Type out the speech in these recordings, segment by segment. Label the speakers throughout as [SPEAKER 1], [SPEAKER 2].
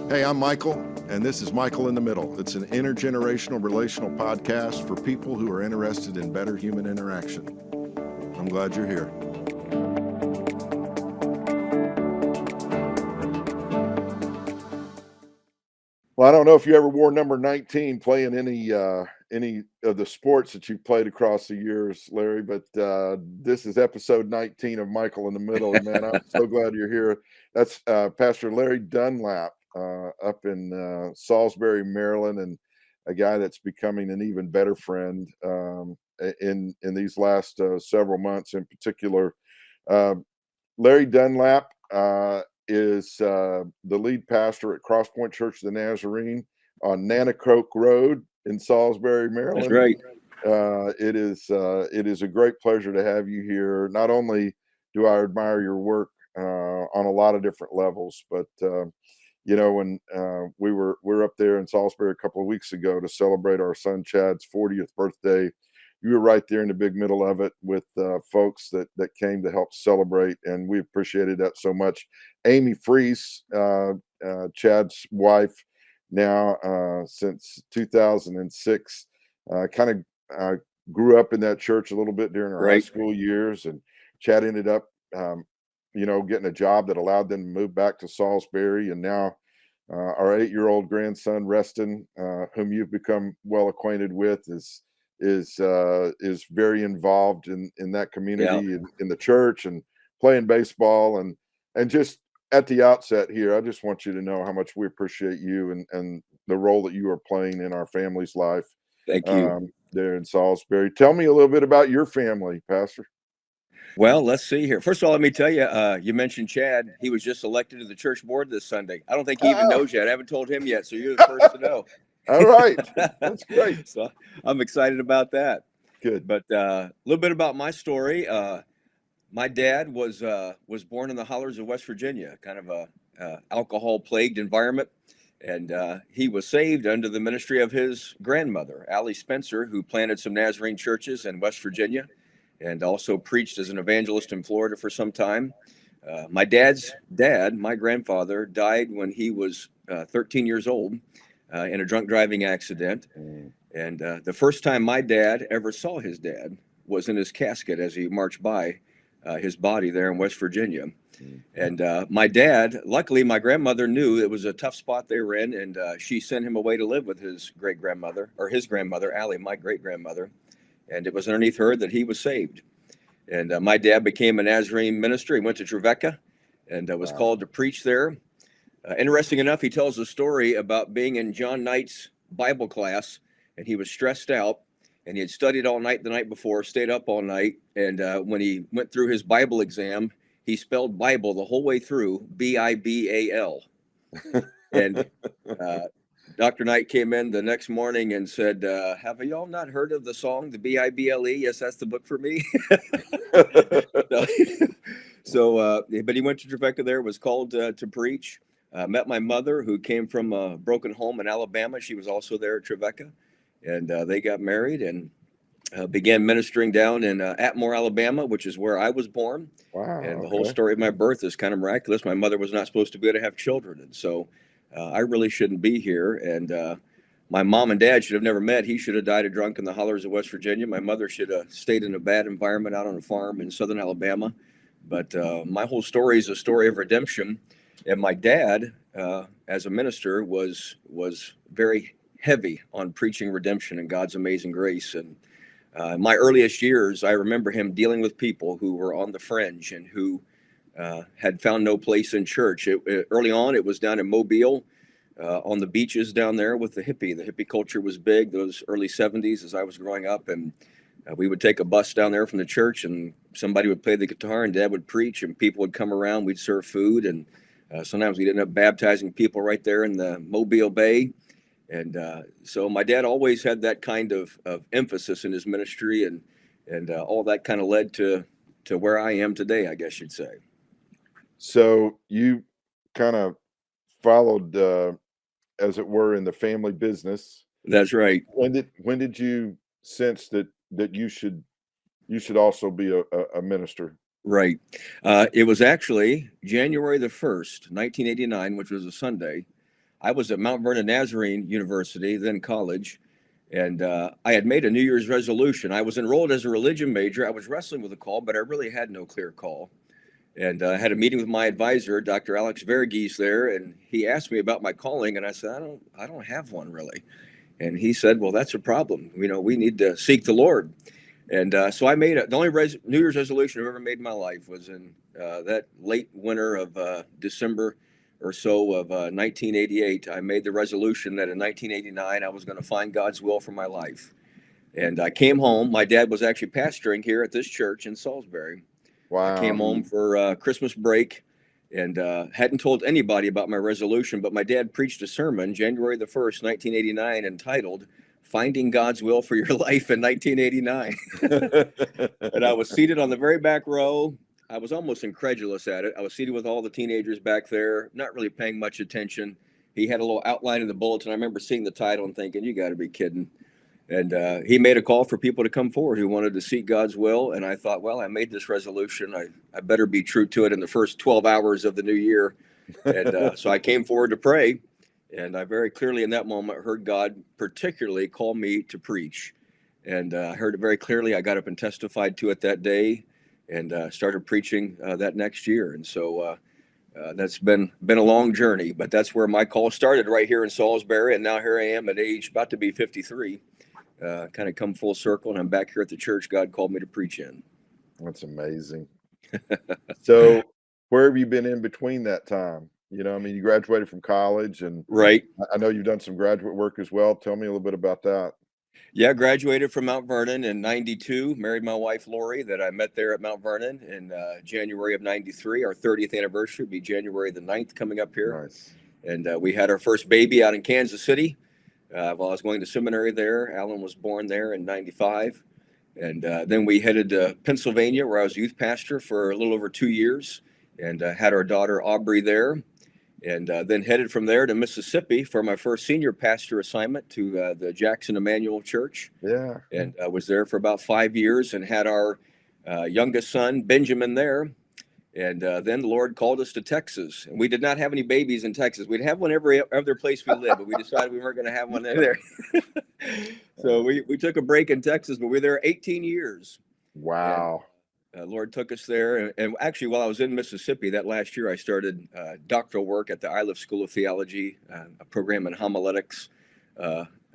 [SPEAKER 1] Hey, I'm Michael, and this is Michael in the Middle. It's an intergenerational relational podcast for people who are interested in better human interaction. I'm glad you're here. Well, I don't know if you ever wore number 19 playing any of the sports that you've played across the years, Larry, but this is episode 19 of Michael in the Middle. And man, I'm so glad you're here. That's Pastor Larry Dunlap up in Salisbury, Maryland, and a guy that's becoming an even better friend in these last several months in particular. Larry Dunlap is the lead pastor at Crosspoint Church of the Nazarene on Nanticoke Road in Salisbury, Maryland.
[SPEAKER 2] That's right.
[SPEAKER 1] It is a great pleasure to have you here. Not only do I admire your work on a lot of different levels, but when we were up there in Salisbury a couple of weeks ago to celebrate our son Chad's 40th birthday, you were right there in the big middle of it with folks that came to help celebrate, and we appreciated that so much. Amy Freese, Chad's wife, now since 2006, kind of grew up in that church a little bit during her high school years, and Chad ended up, getting a job that allowed them to move back to Salisbury, and now our 8-year-old grandson, Reston, whom you've become well acquainted with, is very involved in that community in the church and playing baseball and just at the outset here, I just want you to know how much we appreciate you and the role that you are playing in our family's life.
[SPEAKER 2] Thank you.
[SPEAKER 1] There in Salisbury. Tell me a little bit about your family, Pastor.
[SPEAKER 2] Well, let's see here. First of all, let me tell you, you mentioned Chad. He was just elected to the church board this Sunday. I don't think he even knows yet. I haven't told him yet, so you're the first to know.
[SPEAKER 1] All right. That's great.
[SPEAKER 2] So I'm excited about that.
[SPEAKER 1] Good.
[SPEAKER 2] But a little bit about my story. My dad was born in the hollers of West Virginia, kind of a alcohol-plagued environment. And he was saved under the ministry of his grandmother, Allie Spencer, who planted some Nazarene churches in West Virginia and also preached as an evangelist in Florida for some time. My dad's dad, my grandfather, died when he was 13 years old in a drunk driving accident. And the first time my dad ever saw his dad was in his casket as he marched by his body there in West Virginia. And my dad, luckily, my grandmother knew it was a tough spot they were in, and she sent him away to live with his great-grandmother, or his grandmother, Allie, my great-grandmother. And it was underneath her that he was saved. And my dad became a Nazarene minister. He went to Trevecca and was called to preach there. Interesting enough, he tells a story about being in John Knight's Bible class, and he was stressed out, and he had studied all night the night before, stayed up all night, and when he went through his Bible exam, he spelled Bible the whole way through, B-I-B-A-L. And Dr. Knight came in the next morning and said, have y'all not heard of the song, the B-I-B-L-E? Yes, that's the book for me. But he went to Trevecca there, was called to preach. Met my mother, who came from a broken home in Alabama. She was also there at Trevecca. And they got married and began ministering down in Atmore, Alabama, which is where I was born.
[SPEAKER 1] Wow.
[SPEAKER 2] And the whole story of my birth is kind of miraculous. My mother was not supposed to be able to have children. And so I really shouldn't be here. And my mom and dad should have never met. He should have died of drunk in the hollers of West Virginia. My mother should have stayed in a bad environment out on a farm in southern Alabama. But my whole story is a story of redemption. And my dad, as a minister, was very heavy on preaching redemption and God's amazing grace. And in my earliest years, I remember him dealing with people who were on the fringe and who had found no place in church. Early on, it was down in Mobile, on the beaches down there with the hippie. The hippie culture was big, those early 70s as I was growing up. And we would take a bus down there from the church, and somebody would play the guitar, and Dad would preach, and people would come around. We'd serve food, and sometimes we'd end up baptizing people right there in the Mobile Bay. And so my dad always had that kind of emphasis in his ministry, and all that kind of led to where I am today, I guess you'd say.
[SPEAKER 1] So you kind of followed, as it were, in the family business.
[SPEAKER 2] That's right.
[SPEAKER 1] When did you sense that you should also be a minister?
[SPEAKER 2] Right. It was actually January the 1st, 1989, which was a Sunday. I was at Mount Vernon Nazarene University, then college, and I had made a New Year's resolution. I was enrolled as a religion major. I was wrestling with a call, but I really had no clear call. And I had a meeting with my advisor, Dr. Alex Verghese, there, and he asked me about my calling, and I said, I don't have one really. And he said, well, that's a problem. We need to seek the Lord. And so I made the only New Year's resolution I've ever made in my life was in that late winter of December or so of 1988. I made the resolution that in 1989 I was going to find God's will for my life. And I came home. My dad was actually pastoring here at this church in Salisbury. I came
[SPEAKER 1] Wow.
[SPEAKER 2] home for Christmas break and hadn't told anybody about my resolution, but my dad preached a sermon January the 1st, 1989, entitled Finding God's Will for Your Life in 1989. And I was seated on the very back row. I was almost incredulous at it. I was seated with all the teenagers back there, not really paying much attention. He had a little outline in the bulletin. I remember seeing the title and thinking, you got to be kidding. And he made a call for people to come forward who wanted to seek God's will. And I thought, well, I made this resolution. I better be true to it in the first 12 hours of the new year. And so I came forward to pray. And I very clearly in that moment heard God particularly call me to preach. And I heard it very clearly. I got up and testified to it that day and started preaching that next year. And so that's been a long journey. But that's where my call started, right here in Salisbury. And now here I am at age about to be 53. Kind of come full circle, and I'm back here at the church God called me to preach in.
[SPEAKER 1] That's amazing. So where have you been in between that time? You graduated from college, and
[SPEAKER 2] Right.
[SPEAKER 1] I know you've done some graduate work as well. Tell me a little bit about that.
[SPEAKER 2] Yeah, graduated from Mount Vernon in 92, married my wife, Lori, that I met there at Mount Vernon in January of 93. Our 30th anniversary will be January the 9th coming up here.
[SPEAKER 1] Nice.
[SPEAKER 2] And we had our first baby out in Kansas City. While I was going to seminary there. Alan was born there in 95. And then we headed to Pennsylvania, where I was youth pastor for a little over 2 years, and had our daughter Aubrey there. And then headed from there to Mississippi for my first senior pastor assignment to the Jackson Emmanuel Church.
[SPEAKER 1] Yeah.
[SPEAKER 2] And I was there for about 5 years and had our youngest son, Benjamin, there. And then the Lord called us to Texas. And we did not have any babies in Texas. We'd have one every other place we lived, but we decided we weren't going to have one there. So we took a break in Texas, but we were there 18 years.
[SPEAKER 1] Wow.
[SPEAKER 2] And, Lord took us there. And actually, while I was in Mississippi that last year, I started doctoral work at the Iliff School of Theology, a program in homiletics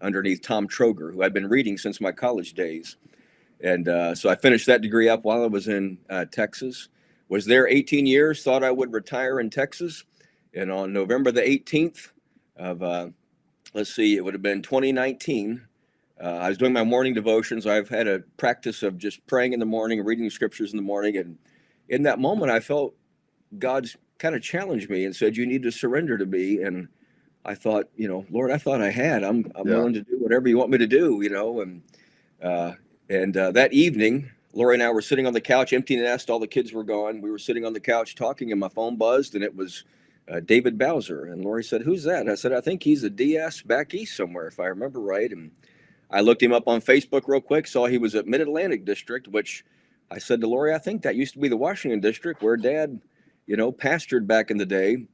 [SPEAKER 2] underneath Tom Troger, who I'd been reading since my college days. And so I finished that degree up while I was in Texas. Was there 18 years, thought I would retire in Texas. And on November the 18th of, it would have been 2019, I was doing my morning devotions. I've had a practice of just praying in the morning, reading the scriptures in the morning. And in that moment, I felt God's kind of challenged me and said, you need to surrender to me. And I thought, Lord, I thought I had. I'm willing to do whatever you want me to do, And that evening, Lori and I were sitting on the couch, empty nest. All the kids were gone. We were sitting on the couch talking, and my phone buzzed, and it was David Bowser. And Lori said, "Who's that?" And I said, "I think he's a DS back east somewhere, if I remember right." And I looked him up on Facebook real quick, saw he was at Mid-Atlantic District, which I said to Lori, "I think that used to be the Washington District where Dad, pastored back in the day."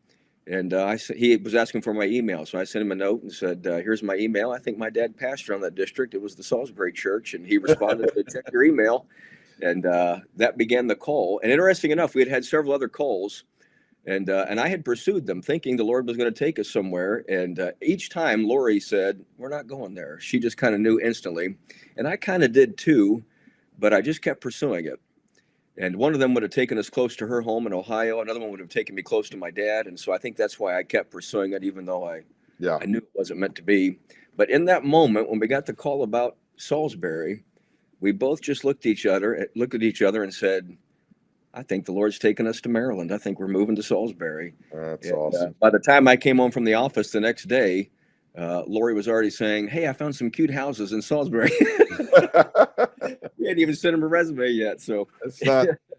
[SPEAKER 2] And he was asking for my email. So I sent him a note and said, here's my email. I think my dad pastored on that district. It was the Salisbury Church. And he responded to check your email. And that began the call. And interesting enough, we had several other calls. And I had pursued them, thinking the Lord was going to take us somewhere. And each time Lori said, we're not going there. She just kind of knew instantly. And I kind of did too, but I just kept pursuing it. And one of them would have taken us close to her home in Ohio. Another one would have taken me close to my dad. And so I think that's why I kept pursuing it, even though I knew it wasn't meant to be. But in that moment, when we got the call about Salisbury, we both just looked at each other and said, I think the Lord's taken us to Maryland. I think we're moving to Salisbury.
[SPEAKER 1] That's awesome.
[SPEAKER 2] By the time I came home from the office the next day, Lori was already saying, hey, I found some cute houses in Salisbury. We hadn't even sent him a resume yet. So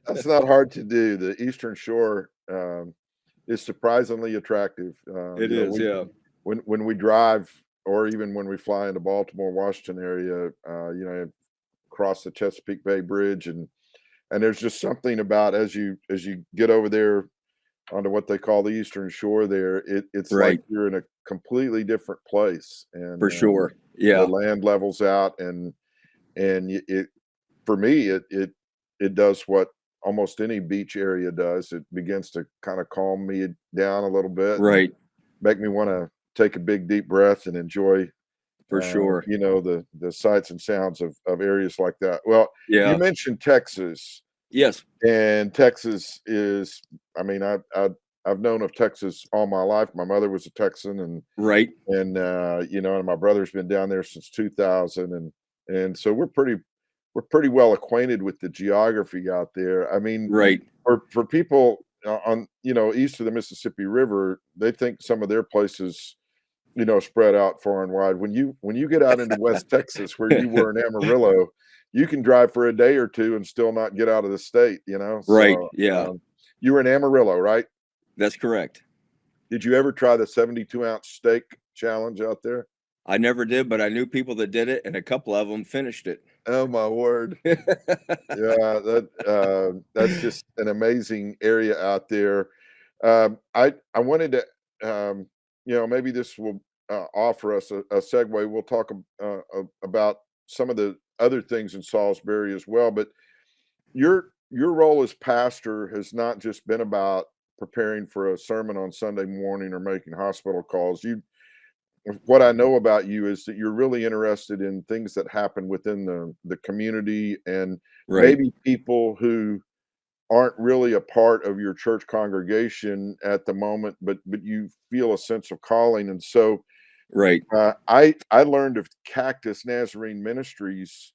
[SPEAKER 1] that's not hard to do. The Eastern Shore is surprisingly attractive.
[SPEAKER 2] It is, yeah.
[SPEAKER 1] When we drive, or even when we fly into Baltimore, Washington area, cross the Chesapeake Bay Bridge, and there's just something about as you get over there onto what they call the Eastern Shore there, it's like
[SPEAKER 2] Right.
[SPEAKER 1] you're in a completely different place, and
[SPEAKER 2] For sure.
[SPEAKER 1] the
[SPEAKER 2] Yeah.
[SPEAKER 1] land levels out, and it for me it does what almost any beach area does. It begins to kind of calm me down a little bit and
[SPEAKER 2] Right.
[SPEAKER 1] make me want to take a big deep breath and enjoy
[SPEAKER 2] For sure.
[SPEAKER 1] the sights and sounds of areas like that. Well, you
[SPEAKER 2] Yeah.
[SPEAKER 1] mentioned Texas,
[SPEAKER 2] Yes.
[SPEAKER 1] and Texas is, I mean, I've known of Texas all my life. My mother was a Texan,
[SPEAKER 2] Right.
[SPEAKER 1] and my brother's been down there since 2000, and so we're pretty well acquainted with the geography out there. I mean,
[SPEAKER 2] Right.
[SPEAKER 1] for people on east of the Mississippi River, they think some of their places spread out far and wide. When you get out into West Texas, where you were in Amarillo, you can drive for a day or two and still not get out of the state.
[SPEAKER 2] Right.
[SPEAKER 1] So,
[SPEAKER 2] Yeah.
[SPEAKER 1] you were in Amarillo, right?
[SPEAKER 2] That's correct.
[SPEAKER 1] Did you ever try the 72-ounce steak challenge out there?
[SPEAKER 2] I never did, but I knew people that did it, and a couple of them finished it.
[SPEAKER 1] Oh my word. Yeah, that's just an amazing area out there. I wanted to, maybe this will offer us a segue. We'll talk about some of the other things in Salisbury as well. But your role as pastor has not just been about preparing for a sermon on Sunday morning or making hospital calls. What I know about you is that you're really interested in things that happen within the community, and
[SPEAKER 2] Right.
[SPEAKER 1] maybe people who aren't really a part of your church congregation at the moment, but you feel a sense of calling. And so
[SPEAKER 2] Right.
[SPEAKER 1] I learned of Cactus Nazarene Ministries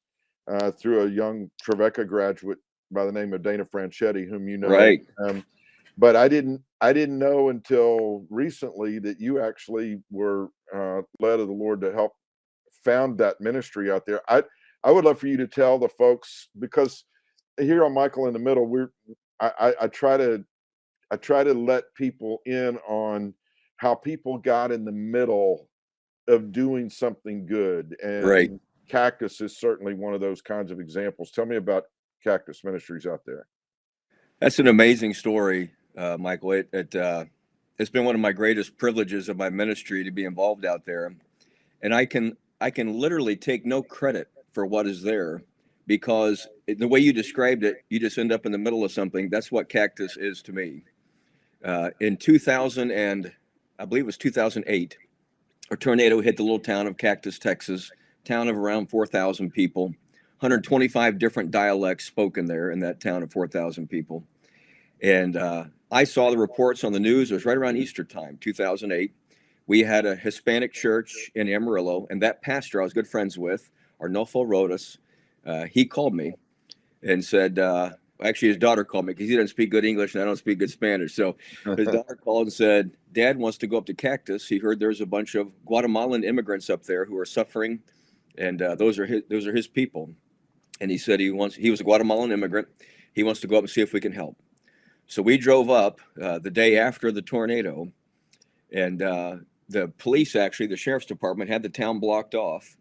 [SPEAKER 1] through a young Trevecca graduate by the name of Dana Franchetti, whom you know.
[SPEAKER 2] Right.
[SPEAKER 1] But I didn't know until recently that you actually were led of the Lord to help found that ministry out there. I would love for you to tell the folks, because here on Michael in the Middle, I try to let people in on how people got in the middle of doing something good,
[SPEAKER 2] Right.
[SPEAKER 1] and Cactus is certainly one of those kinds of examples. Tell me about Cactus Ministries out there.
[SPEAKER 2] That's an amazing story, Michael. It's been one of my greatest privileges of my ministry to be involved out there, and I can literally take no credit for what is there, because the way you described it, you just end up in the middle of something. That's what Cactus is to me. In 2000, and I believe it was 2008, a tornado hit the little town of Cactus, Texas, town of around 4,000 people, 125 different dialects spoken there in that town of 4,000 people. And I saw the reports on the news. It was right around Easter time, 2008. We had a Hispanic church in Amarillo, and that pastor I was good friends with, Arnulfo Rodas, he called me and said, actually, his daughter called me because he doesn't speak good English and I don't speak good Spanish. So his daughter called and said, Dad wants to go up to Cactus. He heard there's a bunch of Guatemalan immigrants up there who are suffering, and those are his people. And he said he was a Guatemalan immigrant. He wants to go up and see if we can help. So we drove up the day after the tornado, and the police, actually, the sheriff's department, had the town blocked off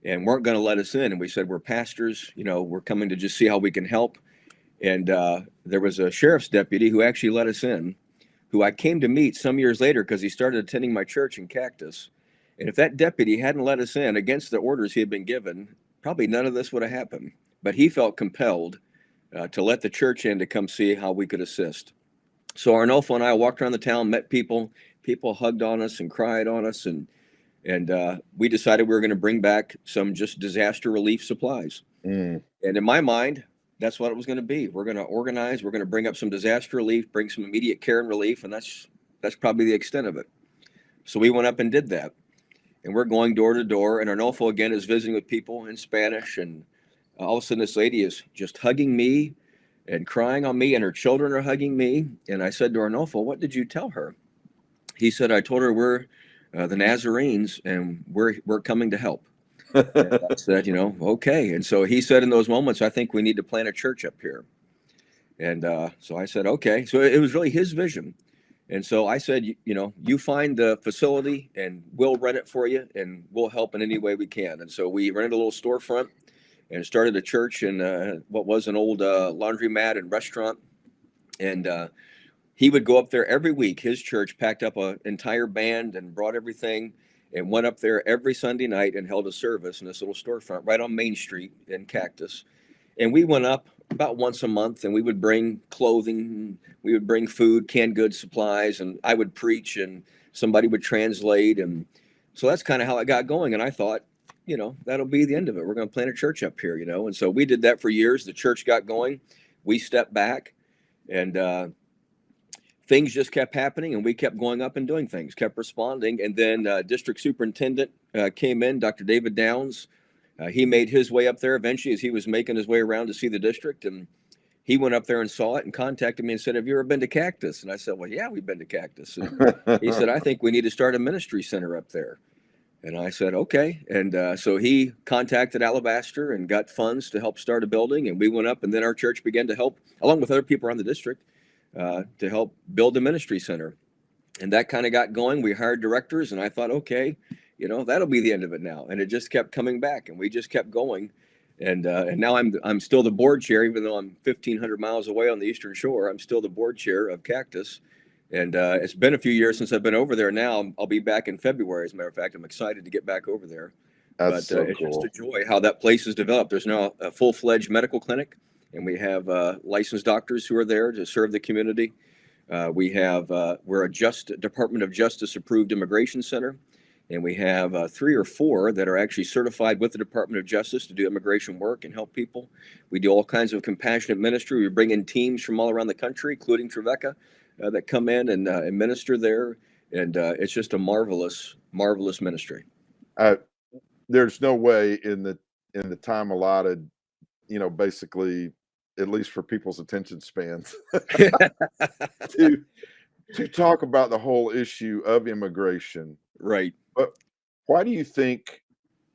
[SPEAKER 2] and weren't going to let us in. And we said, we're pastors, we're coming to just see how we can help. And there was a sheriff's deputy who actually let us in, who I came to meet some years later because he started attending my church in Cactus. And if that deputy hadn't let us in against the orders he had been given, probably none of this would have happened. But he felt compelled to let the church in to come see how we could assist. So Arnulfo and I walked around the town, met people. People hugged on us and cried on us, and we decided we were going to bring back some just disaster relief supplies.
[SPEAKER 1] Mm.
[SPEAKER 2] And in my mind, that's what it was going to be. We're going to organize. We're going to bring up some disaster relief, bring some immediate care and relief, and that's probably the extent of it. So we went up and did that, and we're going door to door. And Arnulfo again is visiting with people in Spanish, and all of a sudden this lady is just hugging me and crying on me, and her children are hugging me. And I said to Arnulfo, "What did you tell her?" He said, "I told her we're the Nazarenes, and we're coming to help." And I said, okay. And so he said, in those moments, I think we need to plant a church up here. And so I said, okay. So it was really his vision. And so I said, you find the facility and we'll rent it for you and we'll help in any way we can. And so we rented a little storefront and started a church in what was an old laundromat and restaurant. And he would go up there every week. His church packed up an entire band and brought everything and went up there every Sunday night and held a service in this little storefront right on Main Street in Cactus. And we went up about once a month, and we would bring clothing, we would bring food, canned goods, supplies, and I would preach and somebody would translate. And so that's kind of how it got going. And I thought, that'll be the end of it. We're going to plant a church up here, And so we did that for years. The church got going. We stepped back, and things just kept happening, and we kept going up and doing things, kept responding. And then district superintendent came in, Dr. David Downs. He made his way up there eventually as he was making his way around to see the district. And he went up there and saw it and contacted me and said, "Have you ever been to Cactus?" And I said, "Well, yeah, we've been to Cactus." And he said, "I think we need to start a ministry center up there." And I said, "Okay." And so he contacted Alabaster and got funds to help start a building. And we went up, and then our church began to help, along with other people around the district, to help build a ministry center. And that kind of got going. We hired directors, and I thought, okay, that'll be the end of it now. And it just kept coming back, and we just kept going. And now I'm still the board chair, even though I'm 1,500 miles away on the Eastern Shore. I'm still the board chair of Cactus. And it's been a few years since I've been over there. Now I'll be back in February. As a matter of fact, I'm excited to get back over there.
[SPEAKER 1] That's so
[SPEAKER 2] it's
[SPEAKER 1] cool.
[SPEAKER 2] just a joy how that place has developed. There's now a full-fledged medical clinic, and we have licensed doctors who are there to serve the community. We're a Department of Justice approved immigration center, and we have 3 or 4 that are actually certified with the Department of Justice to do immigration work and help people. We do all kinds of compassionate ministry. We bring in teams from all around the country, including Trevecca, that come in and minister there, and it's just a marvelous ministry.
[SPEAKER 1] There's no way in the time allotted, basically, at least for people's attention spans, to talk about the whole issue of immigration.
[SPEAKER 2] Right.
[SPEAKER 1] But why do you think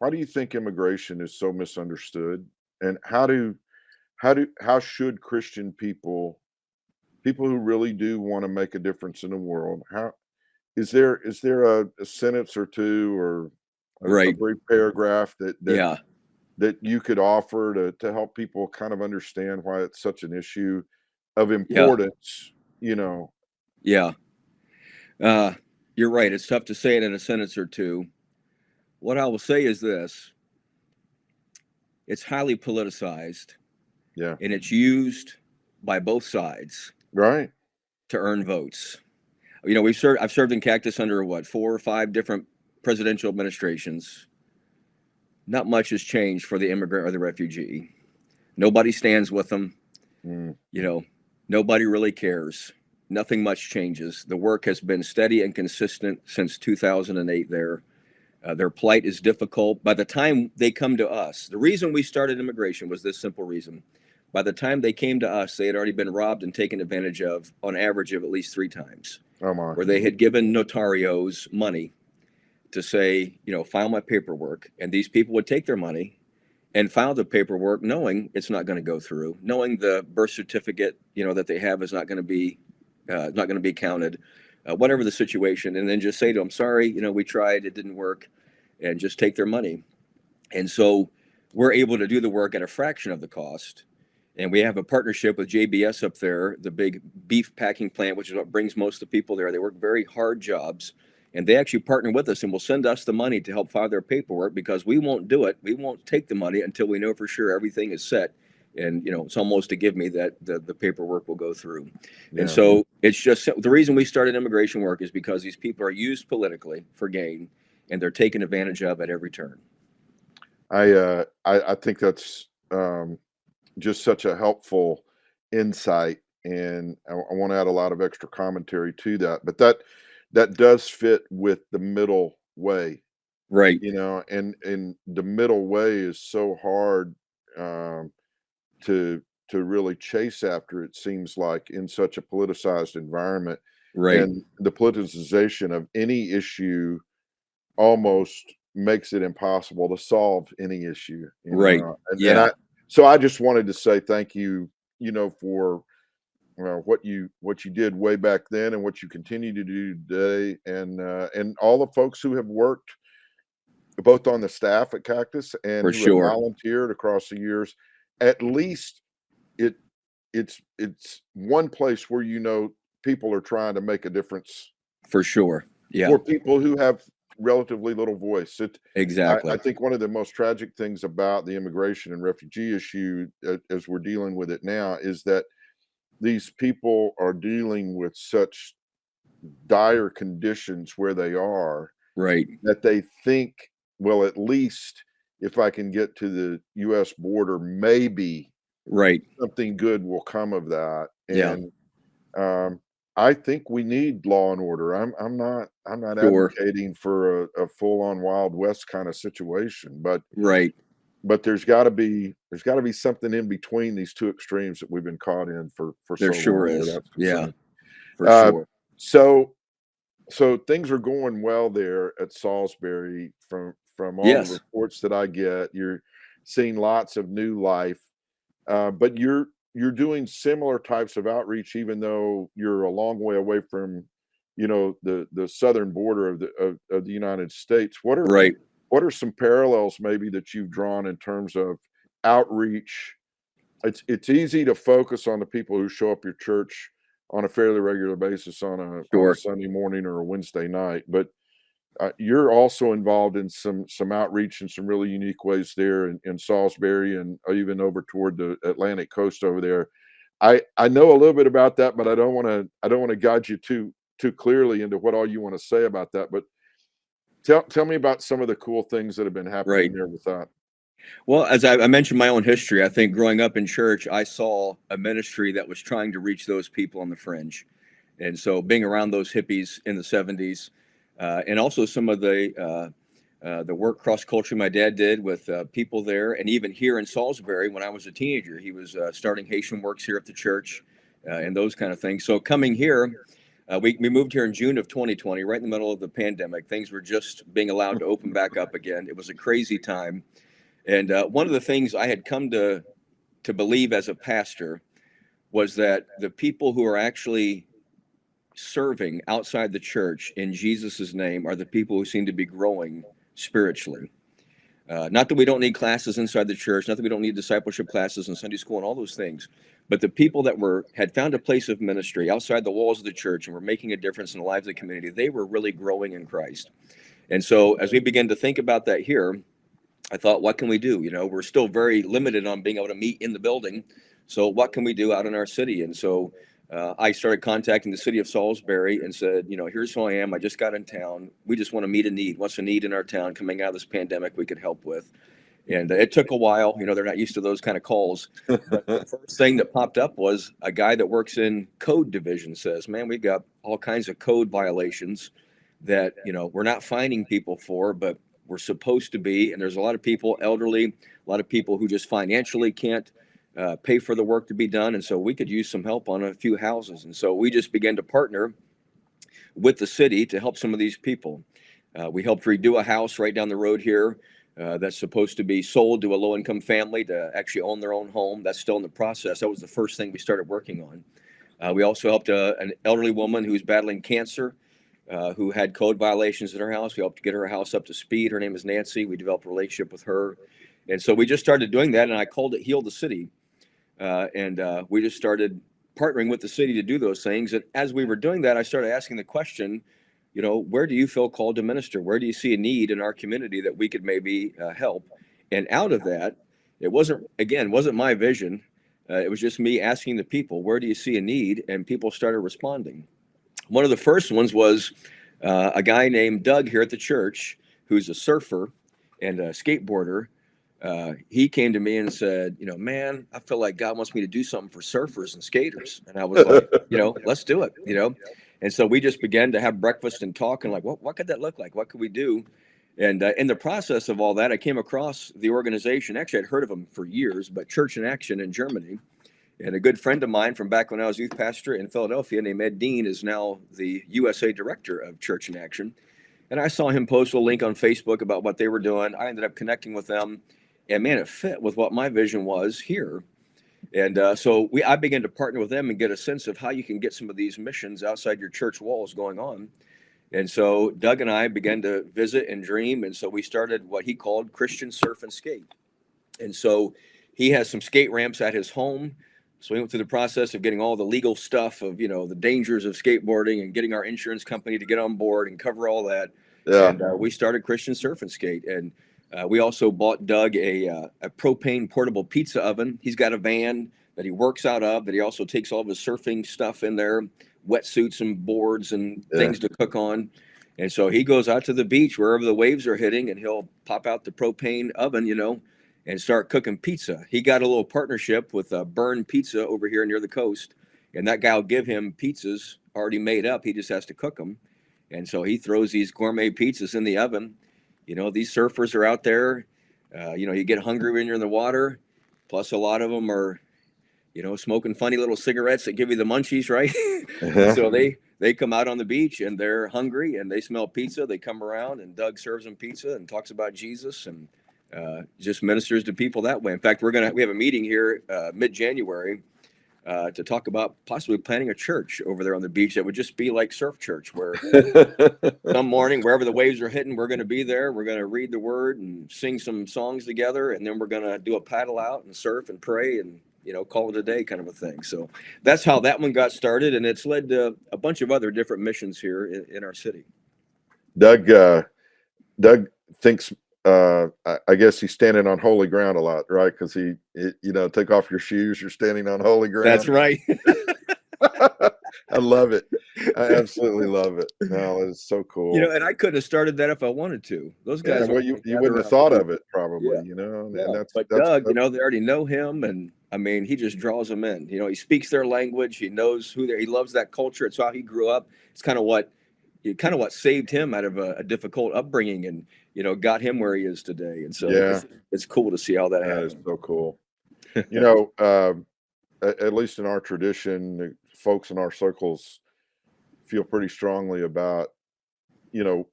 [SPEAKER 1] immigration is so misunderstood? And how should Christian people who really do want to make a difference in the world, how is there a sentence or two or a
[SPEAKER 2] Right.
[SPEAKER 1] brief paragraph that
[SPEAKER 2] Yeah.
[SPEAKER 1] that you could offer to help people kind of understand why it's such an issue of importance,
[SPEAKER 2] Yeah. You're right. It's tough to say it in a sentence or two. What I will say is this: it's highly politicized,
[SPEAKER 1] Yeah.
[SPEAKER 2] and it's used by both sides
[SPEAKER 1] Right.
[SPEAKER 2] to earn votes. I've served in Cactus under 4 or 5 different presidential administrations. Not much has changed for the immigrant or the refugee. Nobody stands with them.
[SPEAKER 1] Mm.
[SPEAKER 2] Nobody really cares. Nothing much changes. The work has been steady and consistent since 2008 there. Their plight is difficult. By the time they come to us, the reason we started immigration was this simple reason. By the time they came to us, they had already been robbed and taken advantage of on average of at least 3 times.
[SPEAKER 1] Oh my.
[SPEAKER 2] Where they had given notarios money to say, file my paperwork. And these people would take their money and file the paperwork knowing it's not going to go through, knowing the birth certificate, that they have is not going to be counted, whatever the situation, and then just say to them, "Sorry, we tried, it didn't work," and just take their money. And so we're able to do the work at a fraction of the cost. And we have a partnership with JBS up there, the big beef packing plant, which is what brings most of the people there. They work very hard jobs, and they actually partner with us and will send us the money to help file their paperwork, because we won't do it. We won't take the money until we know for sure everything is set. And, it's almost a give me that the paperwork will go through. Yeah. And so it's just the reason we started immigration work is because these people are used politically for gain, and they're taken advantage of at every turn.
[SPEAKER 1] I think that's just such a helpful insight, and I want to add a lot of extra commentary to that. But that does fit with the middle way,
[SPEAKER 2] right?
[SPEAKER 1] And the middle way is so hard to really chase after. It seems like in such a politicized environment,
[SPEAKER 2] right?
[SPEAKER 1] And the politicization of any issue almost makes it impossible to solve any issue,
[SPEAKER 2] right?
[SPEAKER 1] And so I just wanted to say thank you, for what you did way back then and what you continue to do today, and all the folks who have worked both on the staff at Cactus and
[SPEAKER 2] for
[SPEAKER 1] who
[SPEAKER 2] sure
[SPEAKER 1] have volunteered across the years. At least it's one place where people are trying to make a difference
[SPEAKER 2] For sure. Yeah,
[SPEAKER 1] for people who have relatively little voice. I
[SPEAKER 2] exactly.
[SPEAKER 1] think one of the most tragic things about the immigration and refugee issue, as we're dealing with it now, is that these people are dealing with such dire conditions where they are
[SPEAKER 2] Right.
[SPEAKER 1] that they think, well, at least if I can get to the US border, maybe
[SPEAKER 2] Right.
[SPEAKER 1] something good will come of that.
[SPEAKER 2] Yeah.
[SPEAKER 1] And um, I think we need law and order. I'm not
[SPEAKER 2] Sure.
[SPEAKER 1] advocating for a full-on Wild West kind of situation,
[SPEAKER 2] Right.
[SPEAKER 1] but there's got to be something in between these two extremes that we've been caught in for
[SPEAKER 2] There
[SPEAKER 1] so
[SPEAKER 2] sure
[SPEAKER 1] long where
[SPEAKER 2] is.
[SPEAKER 1] that's
[SPEAKER 2] Yeah,
[SPEAKER 1] concerned.
[SPEAKER 2] for
[SPEAKER 1] Uh,
[SPEAKER 2] sure.
[SPEAKER 1] so so things are going well there at Salisbury from all the
[SPEAKER 2] Yes.
[SPEAKER 1] reports that I get. You're seeing lots of new life, but you're doing similar types of outreach, even though you're a long way away from, the southern border of the United States.
[SPEAKER 2] Right.
[SPEAKER 1] What are some parallels maybe that you've drawn in terms of outreach? It's easy to focus on the people who show up your church on a fairly regular basis on a
[SPEAKER 2] Sure.
[SPEAKER 1] Sunday morning or a Wednesday night, but you're also involved in some outreach in some really unique ways there in Salisbury and even over toward the Atlantic coast over there. I know a little bit about that, but I don't want to guide you too clearly into what all you want to say about that. But tell me about some of the cool things that have been happening
[SPEAKER 2] Right.
[SPEAKER 1] there with that.
[SPEAKER 2] Well, as I mentioned my own history, I think growing up in church, I saw a ministry that was trying to reach those people on the fringe. And so being around those hippies in the 70s, and also some of the work cross culture my dad did with people there, and even here in Salisbury when I was a teenager, he was starting Haitian works here at the church and those kind of things. So coming here, we moved here in June of 2020, right in the middle of the pandemic. Things were just being allowed to open back up again. It was a crazy time. And one of the things I had come to believe as a pastor was that the people who are actually serving outside the church in Jesus's name are the people who seem to be growing spiritually. Not that we don't need classes inside the church, not that we don't need discipleship classes and Sunday school and all those things, but the people that had found a place of ministry outside the walls of the church and were making a difference in the lives of the community, they were really growing in Christ. And so as we begin to think about that here, I thought, what can we do? We're still very limited on being able to meet in the building. So what can we do out in our city? And so I started contacting the city of Salisbury and said, here's who I am. I just got in town. We just want to meet a need. What's a need in our town coming out of this pandemic we could help with? And it took a while. They're not used to those kind of calls. But the first thing that popped up was a guy that works in code division says, man, we've got all kinds of code violations that, we're not finding people for, but we're supposed to be. And there's a lot of people, elderly, a lot of people who just financially can't pay for the work to be done. And so we could use some help on a few houses. And so we just began to partner with the city to help some of these people. We helped redo a house right down the road here that's supposed to be sold to a low-income family to actually own their own home. That's still in the process. That was the first thing we started working on. We also helped an elderly woman who's battling cancer, who had code violations in her house. We helped get her house up to speed. Her name is Nancy. We developed a relationship with her. And so we just started doing that, and I called it Heal the City. And we just started partnering with the city to do those things. And as we were doing that, I started asking the question, where do you feel called to minister? Where do you see a need in our community that we could maybe help? And out of that, it wasn't my vision. It was just me asking the people, where do you see a need? And people started responding. One of the first ones was a guy named Doug here at the church, who's a surfer and a skateboarder. He came to me and said, man, I feel like God wants me to do something for surfers and skaters. And I was like, let's do it. And so we just began to have breakfast and talk and like, what could that look like? What could we do? And in the process of all that, I came across the organization. Actually, I'd heard of them for years, but Church in Action in Germany. And a good friend of mine from back when I was youth pastor in Philadelphia named Ed Dean is now the USA director of Church in Action. And I saw him post a link on Facebook about what they were doing. I ended up connecting with them. And man, it fit with what my vision was here. And so I began to partner with them and get a sense of how you can get some of these missions outside your church walls going on. And so Doug and I began to visit and dream. And so we started what he called Christian Surf and Skate. And so he has some skate ramps at his home, So we went through the process of getting all the legal stuff of, the dangers of skateboarding and getting our insurance company to get on board and cover all that.
[SPEAKER 1] Yeah.
[SPEAKER 2] And we started Christian Surf and Skate. And we also bought Doug a propane portable pizza oven. He's got a van that he works out of, that he also takes all of his surfing stuff in there, wetsuits and boards and things to cook on. And so he goes out to the beach wherever the waves are hitting, and he'll pop out the propane oven, and start cooking pizza. He got a little partnership with Burn Pizza over here near the coast, and that guy will give him pizzas already made up. He just has to cook them. And so he throws these gourmet pizzas in the oven. These surfers are out there. You get hungry when you're in the water. Plus, a lot of them are, smoking funny little cigarettes that give you the munchies, right? So they come out on the beach and they're hungry and they smell pizza. They come around and Doug serves them pizza and talks about Jesus and just ministers to people that way. In fact, we have a meeting here mid-January to talk about possibly planning a church over there on the beach that would just be like surf church, where some morning, wherever the waves are hitting, we're going to be there. We're going to read the word and sing some songs together, and then we're going to do a paddle out and surf and pray and call it a day, kind of a thing. So that's how that one got started, and it's led to a bunch of other different missions here in our city.
[SPEAKER 1] Doug thinks. I guess he's standing on holy ground a lot, right? Because he, take off your shoes, you're standing on holy ground.
[SPEAKER 2] That's right.
[SPEAKER 1] I love it. I absolutely love it. No, it's so cool.
[SPEAKER 2] And I couldn't have started that if I wanted to. Those guys,
[SPEAKER 1] well, you wouldn't have thought of it probably, And
[SPEAKER 2] but Doug, they already know him, and I mean, he just draws them in. He speaks their language. He knows he loves that culture. It's how he grew up. It's kind of what saved him out of a difficult upbringing, and got him where he is today. And so it's cool to see how that happens.
[SPEAKER 1] That is so cool. At least in our tradition, the folks in our circles feel pretty strongly about, the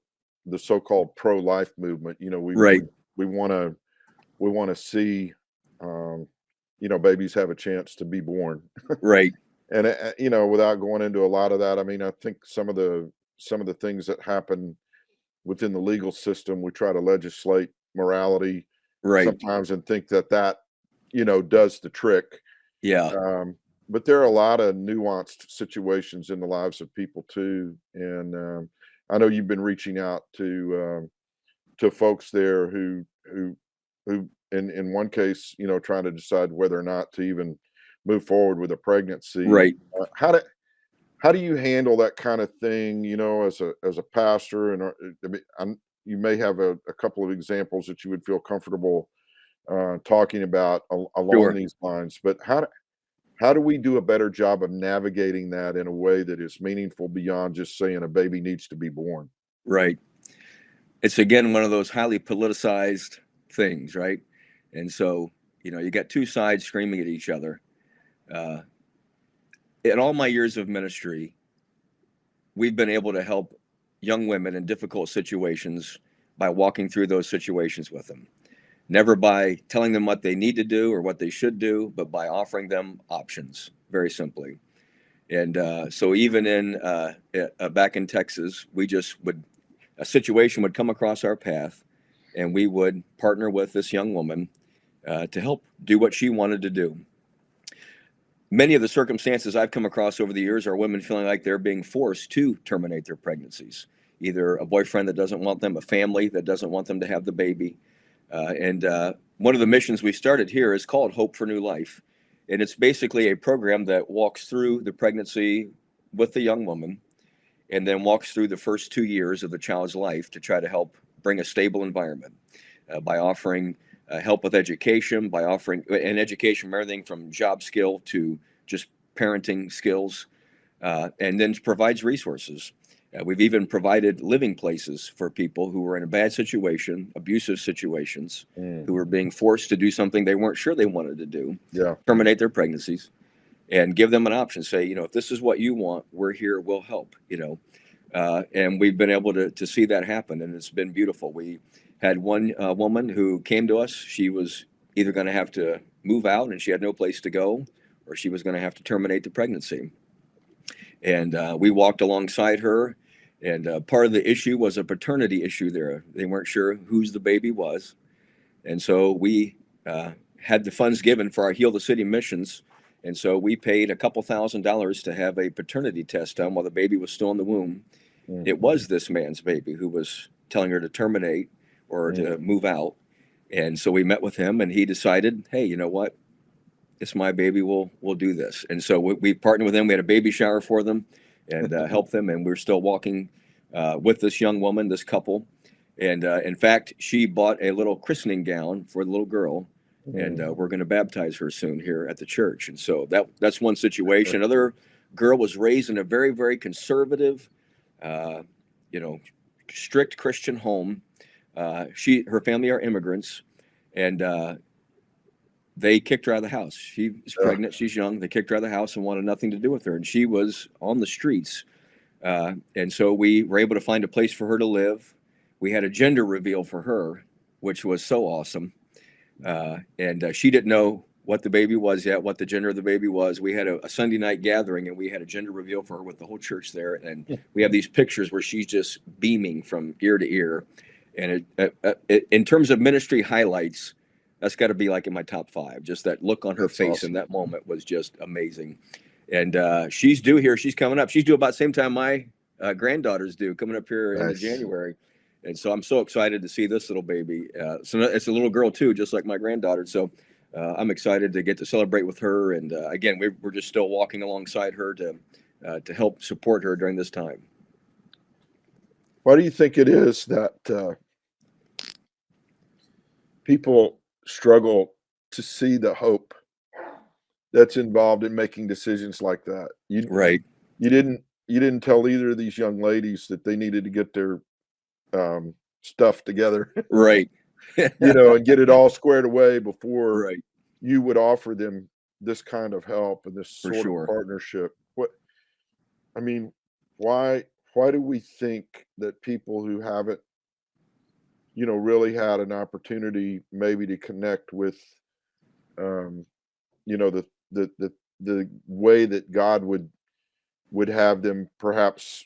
[SPEAKER 1] so-called pro-life movement. We want to see, babies have a chance to be born.
[SPEAKER 2] Right.
[SPEAKER 1] And without going into a lot of that, I mean, I think some of the things that happen within the legal system, we try to legislate morality sometimes and think that does the trick.
[SPEAKER 2] Yeah.
[SPEAKER 1] But there are a lot of nuanced situations in the lives of people too. And I know you've been reaching out to folks there who in one case, trying to decide whether or not to even move forward with a pregnancy.
[SPEAKER 2] Right.
[SPEAKER 1] How do you handle that kind of thing, as a pastor? And you may have a couple of examples that you would feel comfortable talking about along these lines. But how do we do a better job of navigating that in a way that is meaningful beyond just saying a baby needs to be born?
[SPEAKER 2] Right. It's again one of those highly politicized things, right? And so you got two sides screaming at each other. In all my years of ministry, we've been able to help young women in difficult situations by walking through those situations with them. Never by telling them what they need to do or what they should do, but by offering them options, very simply. And so even back in Texas, a situation would come across our path, and we would partner with this young woman to help do what she wanted to do. Many of the circumstances I've come across over the years are women feeling like they're being forced to terminate their pregnancies. Either a boyfriend that doesn't want them, a family that doesn't want them to have the baby. And one of the missions we started here is called Hope for New Life. And it's basically a program that walks through the pregnancy with the young woman and then walks through the first 2 years of the child's life to try to help bring a stable environment by offering help with education, by offering education from everything from job skill to just parenting skills, and then provides resources. We've even provided living places for people who were in a bad situation, abusive situations, who were being forced to do something they weren't sure they wanted to do, terminate their pregnancies, and give them an option. Say, if this is what you want, we're here, we'll help, and we've been able to see that happen, and it's been beautiful. We had one woman who came to us. She was either going to have to move out and she had no place to go, or she was going to have to terminate the pregnancy. And we walked alongside her, and part of the issue was a paternity issue there. They weren't sure whose the baby was. And so we had the funds given for our Heal the City missions, And so we paid a couple $1,000s to have a paternity test done while the baby was still in the womb.
[SPEAKER 1] Mm,
[SPEAKER 2] It was this man's baby who was telling her to terminate or
[SPEAKER 1] mm.
[SPEAKER 2] to move out. And so we met with him, and he decided, hey, you know what? It's my baby. We'll do this. And so we partnered with them. We had a baby shower for them and helped them. And we're still walking with this young woman, this couple. And in fact, she bought a little christening gown for the little girl, and we're going to baptize her soon here at the church. And so that's one situation. Another girl was raised in a very, very conservative, uh, you know, strict Christian home. Her family are immigrants, and they kicked her out of the house. She was pregnant. She's young. They kicked her out of the house and wanted nothing to do with her. And she was on the streets. And so we were able to find a place for her to live. We had a gender reveal for her, which was so awesome. And she didn't know what the baby was yet, what the gender of the baby was. We had a Sunday night gathering, and we had a gender reveal for her with the whole church there. And we have these pictures where she's just beaming from ear to ear. And in terms of ministry highlights, that's got to be like in my top 5. Just that look on her face
[SPEAKER 1] awesome.
[SPEAKER 2] in that moment was just amazing. And she's due here. She's coming up. She's due about the same time my granddaughters do, coming up here in January. And so I'm so excited to see this little baby. So it's a little girl too, just like my granddaughter. So I'm excited to get to celebrate with her. And again, we're just still walking alongside her to help support her during this time.
[SPEAKER 1] Why do you think it is that people struggle to see the hope that's involved in making decisions like that?
[SPEAKER 2] Right.
[SPEAKER 1] You didn't tell either of these young ladies that they needed to get their stuff together,
[SPEAKER 2] Right.
[SPEAKER 1] and get it all squared away before
[SPEAKER 2] Right.
[SPEAKER 1] you would offer them this kind of help and this
[SPEAKER 2] For
[SPEAKER 1] sort
[SPEAKER 2] sure.
[SPEAKER 1] of partnership. I mean, why do we think that people who haven't, really had an opportunity maybe to connect with, um, the way that God would have them perhaps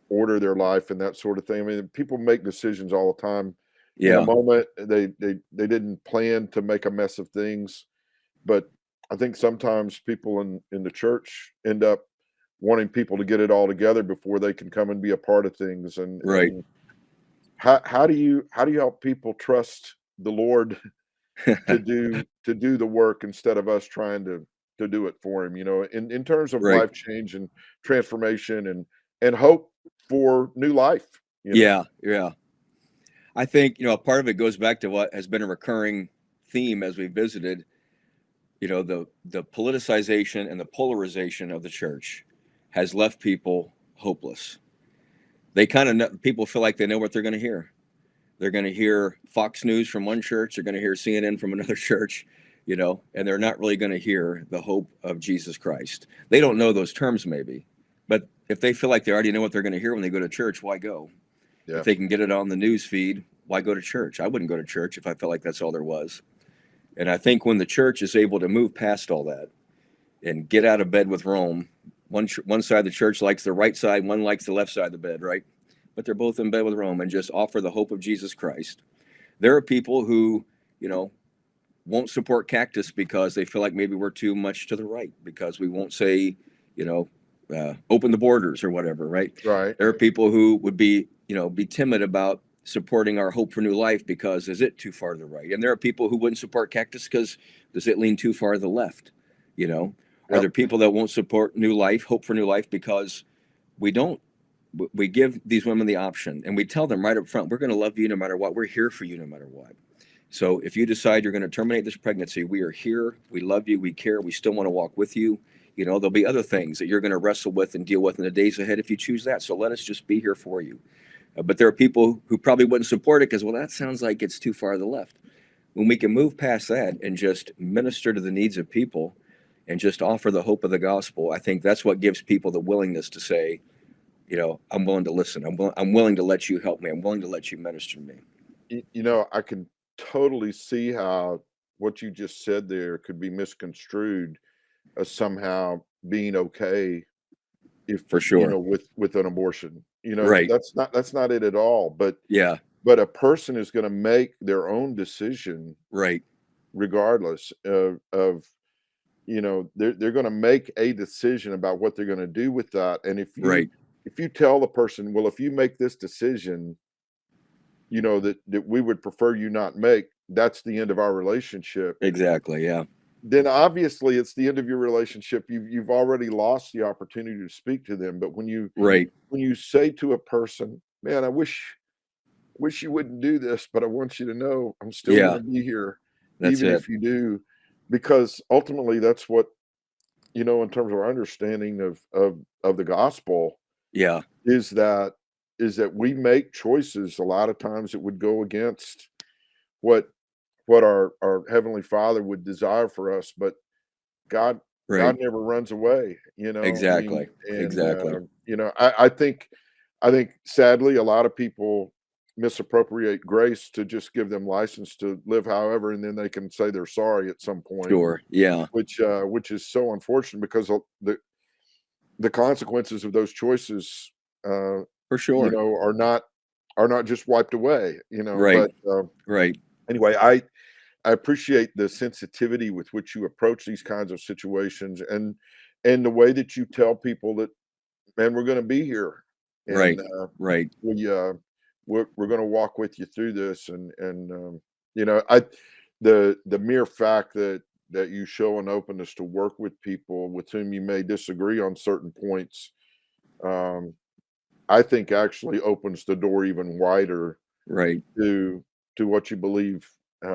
[SPEAKER 1] order their life and that sort of thing? I mean, people make decisions all the time in a
[SPEAKER 2] Yeah.
[SPEAKER 1] moment. They didn't plan to make a mess of things, but I think sometimes people in the church end up wanting people to get it all together before they can come and be a part of things. And
[SPEAKER 2] Right.
[SPEAKER 1] how do you help people trust the Lord to do the work instead of us trying to do it for him, in terms of
[SPEAKER 2] Right.
[SPEAKER 1] life change and transformation and hope for new life,
[SPEAKER 2] Yeah. Yeah. I think, a part of it goes back to what has been a recurring theme as we visited, the politicization and the polarization of the church has left people hopeless. They people feel like they know what they're going to hear. They're going to hear Fox News from one church. They're going to hear CNN from another church, and they're not really going to hear the hope of Jesus Christ. They don't know those terms maybe, but if they feel like they already know what they're going to hear when they go to church, why go?
[SPEAKER 1] Yeah.
[SPEAKER 2] If they can get it on the news feed, why go to church? I wouldn't go to church if I felt like that's all there was. And I think when the church is able to move past all that and get out of bed with Rome, one side of the church likes the right side, one likes the left side of the bed, right? But they're both in bed with Rome, and just offer the hope of Jesus Christ. There are people who, won't support Cactus because they feel like maybe we're too much to the right, because we won't say, open the borders or whatever, right?
[SPEAKER 1] Right.
[SPEAKER 2] There are people who would be timid about supporting our Hope for New Life because is it too far to the right? And there are people who wouldn't support Cactus because does it lean too far to the left? Or there are people that won't support New Life, Hope for New Life, because we give these women the option, and we tell them right up front, we're going to love you no matter what. We're here for you no matter what. So if you decide you're going to terminate this pregnancy, we are here. We love you. We care. We still want to walk with you. There'll be other things that you're going to wrestle with and deal with in the days ahead if you choose that. So let us just be here for you. But there are people who probably wouldn't support it because, well, that sounds like it's too far to the left. When we can move past that and just minister to the needs of people and just offer the hope of the gospel, I think that's what gives people the willingness to say, I'm willing to listen. I'm willing to let you help me. I'm willing to let you minister to me.
[SPEAKER 1] I can totally see how what you just said there could be misconstrued as somehow being okay if
[SPEAKER 2] For sure.
[SPEAKER 1] with an abortion.
[SPEAKER 2] Right.
[SPEAKER 1] That's not it at all. But
[SPEAKER 2] Yeah.
[SPEAKER 1] but a person is going to make their own decision,
[SPEAKER 2] Right.
[SPEAKER 1] regardless of they're going to make a decision about what they're going to do with that. And
[SPEAKER 2] Right.
[SPEAKER 1] if you tell the person, well, if you make this decision, that we would prefer you not make, that's the end of our relationship.
[SPEAKER 2] Exactly. Yeah.
[SPEAKER 1] Then obviously it's the end of your relationship. You've already lost the opportunity to speak to them. But
[SPEAKER 2] Right.
[SPEAKER 1] when you say to a person, man, I wish you wouldn't do this, but I want you to know I'm still going
[SPEAKER 2] Yeah.
[SPEAKER 1] to be here,
[SPEAKER 2] That's
[SPEAKER 1] even
[SPEAKER 2] it.
[SPEAKER 1] if you do, because ultimately that's what, in terms of our understanding of the gospel,
[SPEAKER 2] Yeah.
[SPEAKER 1] is that we make choices a lot of times that would go against what our heavenly Father would desire for us, but God
[SPEAKER 2] Right.
[SPEAKER 1] God never runs away, I mean,
[SPEAKER 2] Exactly.
[SPEAKER 1] and
[SPEAKER 2] Exactly.
[SPEAKER 1] I think sadly a lot of people misappropriate grace to just give them license to live however, and then they can say they're sorry at some point,
[SPEAKER 2] Sure. Yeah.
[SPEAKER 1] which is so unfortunate because the consequences of those choices, uh,
[SPEAKER 2] For sure.
[SPEAKER 1] are not just wiped away,
[SPEAKER 2] Right.
[SPEAKER 1] but
[SPEAKER 2] Right.
[SPEAKER 1] anyway, I appreciate the sensitivity with which you approach these kinds of situations, and the way that you tell people that, man, we're going to be here, and
[SPEAKER 2] Right. Right.
[SPEAKER 1] we we're going to walk with you through this, and I the mere fact that you show an openness to work with people with whom you may disagree on certain points, um, I think actually opens the door even wider
[SPEAKER 2] Right.
[SPEAKER 1] to what you believe,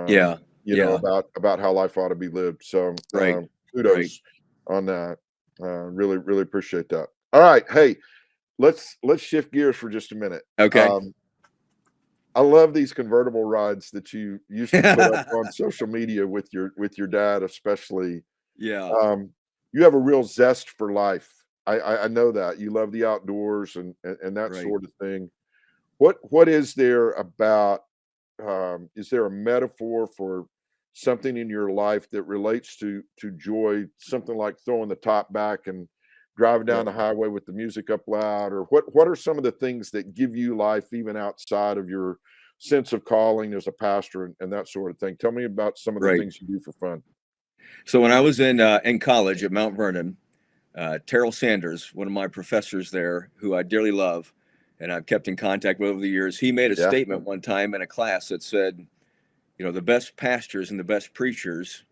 [SPEAKER 2] Yeah. Yeah.
[SPEAKER 1] about how life ought to be lived. So,
[SPEAKER 2] Right. Right.
[SPEAKER 1] kudos on that. Really, really appreciate that. All right, hey, let's shift gears for just a minute.
[SPEAKER 2] Okay.
[SPEAKER 1] Um, I love these convertible rides that you used to put up on social media with your dad, especially.
[SPEAKER 2] Yeah.
[SPEAKER 1] Um, you have a real zest for life. I know that you love the outdoors and that
[SPEAKER 2] Right.
[SPEAKER 1] sort of thing. What is there about is there a metaphor for something in your life that relates to joy, something like throwing the top back and driving down
[SPEAKER 2] Yep.
[SPEAKER 1] the highway with the music up loud, or what are some of the things that give you life even outside of your sense of calling as a pastor and that sort of thing? Tell me about some of the
[SPEAKER 2] Right.
[SPEAKER 1] things you do for fun.
[SPEAKER 2] So when I was in college at Mount Vernon, Terrell Sanders, one of my professors there, who I dearly love, and I've kept in contact with over the years, he made a
[SPEAKER 1] Yeah.
[SPEAKER 2] statement one time in a class that said, the best pastors and the best preachers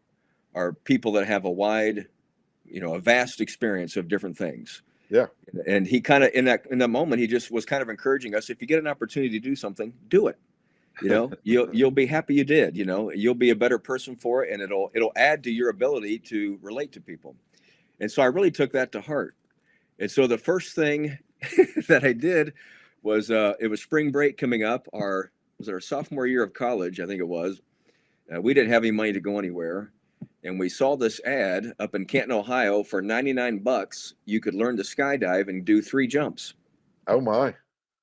[SPEAKER 2] are people that have a vast experience of different things.
[SPEAKER 1] Yeah.
[SPEAKER 2] And he kind of in that moment, he just was kind of encouraging us: if you get an opportunity to do something, do it. You'll be happy you did. You'll be a better person for it, and it'll add to your ability to relate to people. And so I really took that to heart. And so the first thing that I did was it was spring break coming up. Our sophomore year of college, I think it was. We didn't have any money to go anywhere, and we saw this ad up in Canton, Ohio, for $99. You could learn to skydive and do 3 jumps.
[SPEAKER 1] Oh my.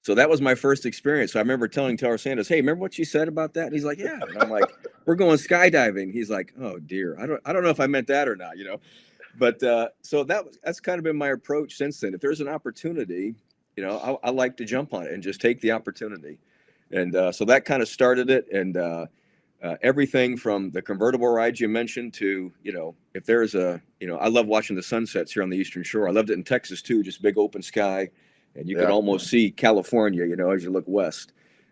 [SPEAKER 2] So that was my first experience. So I remember telling Taylor Sanders, "Hey, remember what you said about that?" And he's like, "Yeah." And I'm like, "We're going skydiving." He's like, "Oh dear, I don't know if I meant that or not." But so that's kind of been my approach since then. If there's an opportunity, I like to jump on it and just take the opportunity. And so that kind of started it. And everything from the convertible rides you mentioned to, if there's I love watching the sunsets here on the Eastern Shore. I loved it in Texas too, just big open sky. And you can
[SPEAKER 1] Yeah.
[SPEAKER 2] almost see California, as you look west.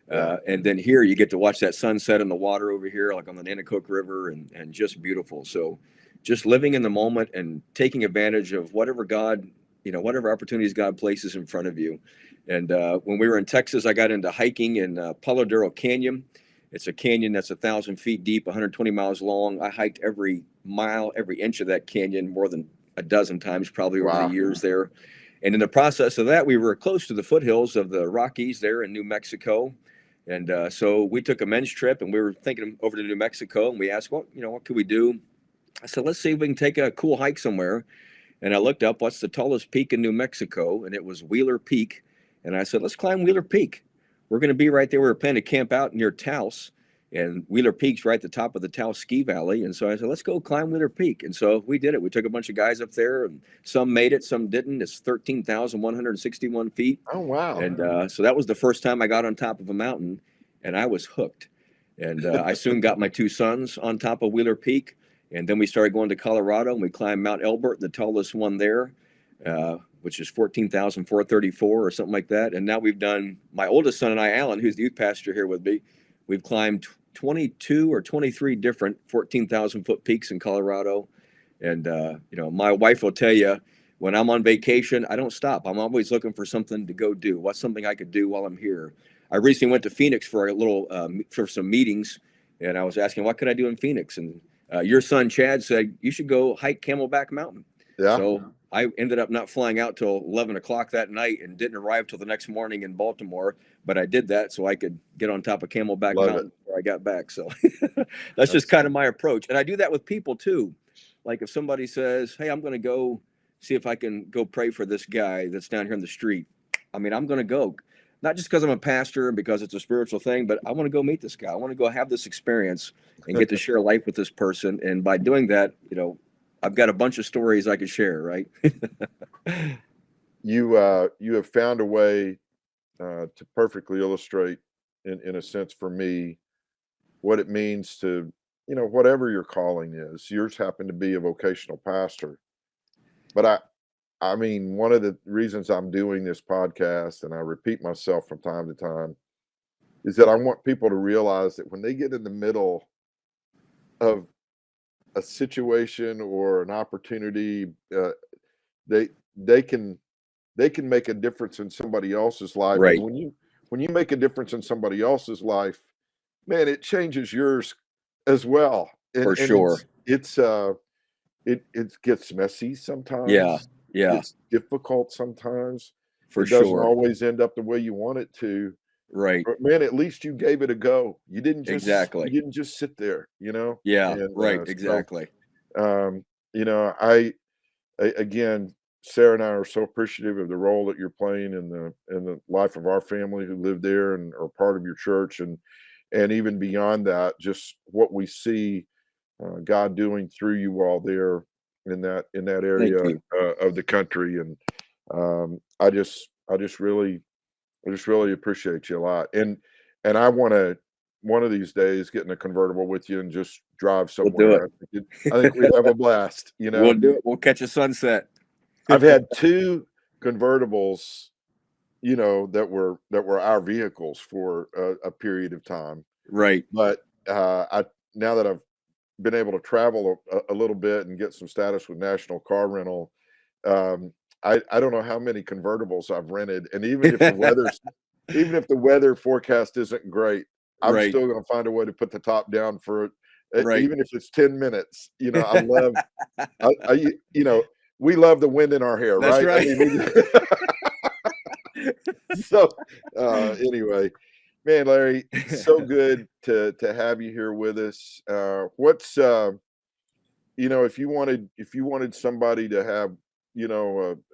[SPEAKER 1] Yeah.
[SPEAKER 2] And then here you get to watch that sunset in the water over here, like on the Nanticoke River, and just beautiful. So just living in the moment and taking advantage of whatever whatever opportunities God places in front of you. And when we were in Texas, I got into hiking in Palodero Canyon. It's a canyon that's 1,000 feet deep, 120 miles long. I hiked every mile, every inch of that canyon more than a dozen times, probably over the
[SPEAKER 1] Wow.
[SPEAKER 2] years there. And in the process of that, we were close to the foothills of the Rockies there in New Mexico. And so we took a men's trip, and we were thinking over to New Mexico, and we asked, what could we do? I said, let's see if we can take a cool hike somewhere. And I looked up what's the tallest peak in New Mexico, and it was Wheeler Peak. And I said, let's climb Wheeler Peak. We're going to be right there. We were planning to camp out near Taos, and Wheeler Peak's right at the top of the Taos ski valley. And so I said, let's go climb Wheeler Peak. And so we did it. We took a bunch of guys up there, and some made it, some didn't. It's 13,161 feet.
[SPEAKER 1] Oh wow.
[SPEAKER 2] And so that was the first time I got on top of a mountain, and I was hooked. And I soon got my 2 sons on top of Wheeler Peak. And then we started going to Colorado, and we climbed Mount Elbert, the tallest one there, which is 14,434 or something like that. And now we've done, my oldest son and I, Alan, who's the youth pastor here with me, we've climbed 22 or 23 different 14,000 foot peaks in Colorado. And, my wife will tell you, when I'm on vacation, I don't stop. I'm always looking for something to go do. What's something I could do while I'm here? I recently went to Phoenix for a little, for some meetings, and I was asking, what could I do in Phoenix? And your son, Chad, said, you should go hike Camelback Mountain.
[SPEAKER 1] Yeah.
[SPEAKER 2] So I ended up not flying out till 11 o'clock that night and didn't arrive till the next morning in Baltimore. But I did that so I could get on top of Camelback Mountain before I got back. So that's just kind of my approach. And I do that with people too. Like if somebody says, hey, I'm going to go see if I can go pray for this guy that's down here in the street. I mean, I'm going to go, not just because I'm a pastor and because it's a spiritual thing, but I want to go meet this guy. I want to go have this experience and get to share life with this person. And by doing that, I've got a bunch of stories I could share, right?
[SPEAKER 1] You have found a way to perfectly illustrate, in a sense, for me, what it means to, whatever your calling is. Yours happened to be a vocational pastor, but I mean, one of the reasons I'm doing this podcast, and I repeat myself from time to time, is that I want people to realize that when they get in the middle of a situation or an opportunity, they can make a difference in somebody else's life.
[SPEAKER 2] Right.
[SPEAKER 1] And when you make a difference in somebody else's life, man, it changes yours as well.
[SPEAKER 2] For sure.
[SPEAKER 1] It gets messy sometimes.
[SPEAKER 2] Yeah.
[SPEAKER 1] It's difficult sometimes.
[SPEAKER 2] For
[SPEAKER 1] it doesn't
[SPEAKER 2] sure.
[SPEAKER 1] always end up the way you want it to.
[SPEAKER 2] Right.
[SPEAKER 1] But man, at least you gave it a go. You didn't just
[SPEAKER 2] Exactly.
[SPEAKER 1] You didn't just sit there,
[SPEAKER 2] Yeah.
[SPEAKER 1] And,
[SPEAKER 2] right. Exactly.
[SPEAKER 1] Again, Sarah and I are so appreciative of the role that you're playing in the life of our family who live there and are part of your church, and even beyond that, just what we see God doing through you all there in that area of the country. And I just really appreciate you a lot. And I want to one of these days get in a convertible with you and just drive somewhere. I think we'd have a blast.
[SPEAKER 2] We'll do it. We'll catch a sunset.
[SPEAKER 1] I've had 2 convertibles, that were our vehicles for a period of time.
[SPEAKER 2] Right.
[SPEAKER 1] But now that I've been able to travel a little bit and get some status with National Car Rental, I don't know how many convertibles I've rented, and even if the weather forecast isn't great, I'm still going to find a way to put the top down for it, even if it's 10 minutes. I love, we love the wind in our hair,
[SPEAKER 2] That's
[SPEAKER 1] right?
[SPEAKER 2] right.
[SPEAKER 1] I mean, so anyway, man, Larry, so good to have you here with us. What's if you wanted somebody to have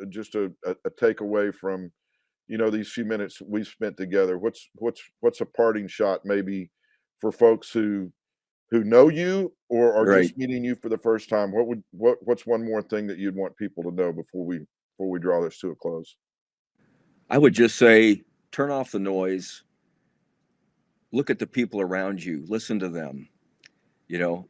[SPEAKER 1] just a takeaway from these few minutes we've spent together, what's a parting shot maybe for folks who know you or are just meeting you for the first time? What's one more thing that you'd want people to know before we draw this to a close?
[SPEAKER 2] I would just say, turn off the noise. Look at the people around you. Listen to them.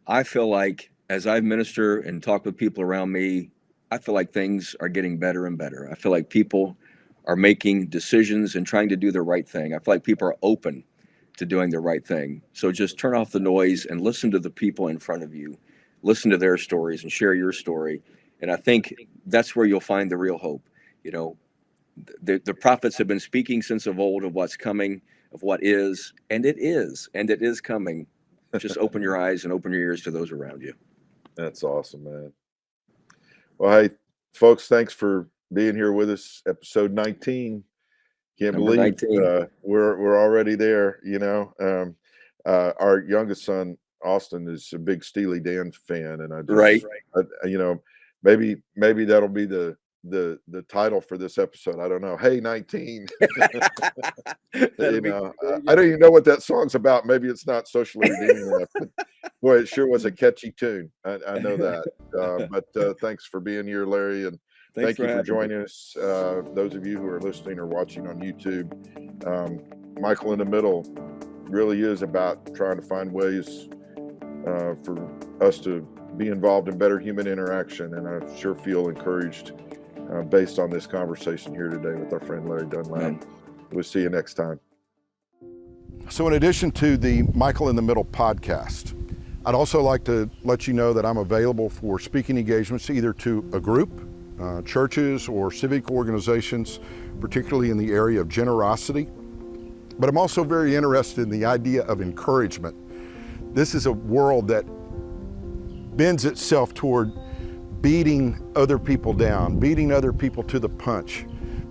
[SPEAKER 2] I feel like as I minister and talk with people around me, I feel like things are getting better and better. I feel like people are making decisions and trying to do the right thing. I feel like people are open to doing the right thing. So just turn off the noise and listen to the people in front of you. Listen to their stories and share your story. And I think that's where you'll find the real hope. The prophets have been speaking since of old of what's coming, of what is, and it is coming. Just open your eyes and open your ears to those around you.
[SPEAKER 1] That's awesome, man. Well, hey, folks, thanks for being here with us. Episode 19. Can't
[SPEAKER 2] Number
[SPEAKER 1] believe
[SPEAKER 2] 19.
[SPEAKER 1] We're already there. Our youngest son Austin is a big Steely Dan fan, and I just maybe that'll be the title for this episode. I don't know. Hey, 19. I don't even know what that song's about. Maybe it's not socially redeeming enough. But boy, it sure was a catchy tune. I know that. But thanks for being here, Larry, and thank you for joining us. Those of you who are listening or watching on YouTube, Michael in the Middle really is about trying to find ways for us to be involved in better human interaction. And I sure feel encouraged based on this conversation here today with our friend Larry Dunlap. We'll see you next time. So in addition to the Michael in the Middle podcast, I'd also like to let you know that I'm available for speaking engagements either to a group, churches or civic organizations, particularly in the area of generosity. But I'm also very interested in the idea of encouragement. This is a world that bends itself toward beating other people down, beating other people to the punch,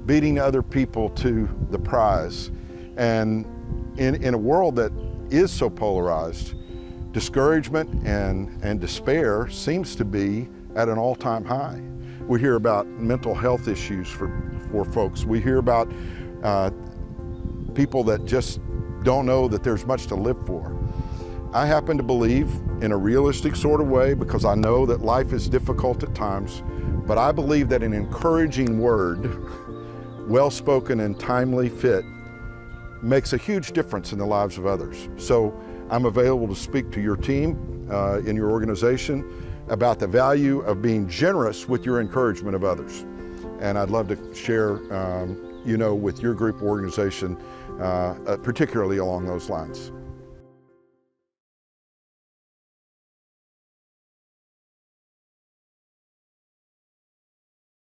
[SPEAKER 1] beating other people to the prize. And in a world that is so polarized, discouragement and despair seems to be at an all-time high. We hear about mental health issues for folks. We hear about people that just don't know that there's much to live for. I happen to believe in a realistic sort of way, because I know that life is difficult at times, but I believe that an encouraging word, well-spoken and timely fit, makes a huge difference in the lives of others. So I'm available to speak to your team in your organization about the value of being generous with your encouragement of others. And I'd love to share, with your group or organization, particularly along those lines.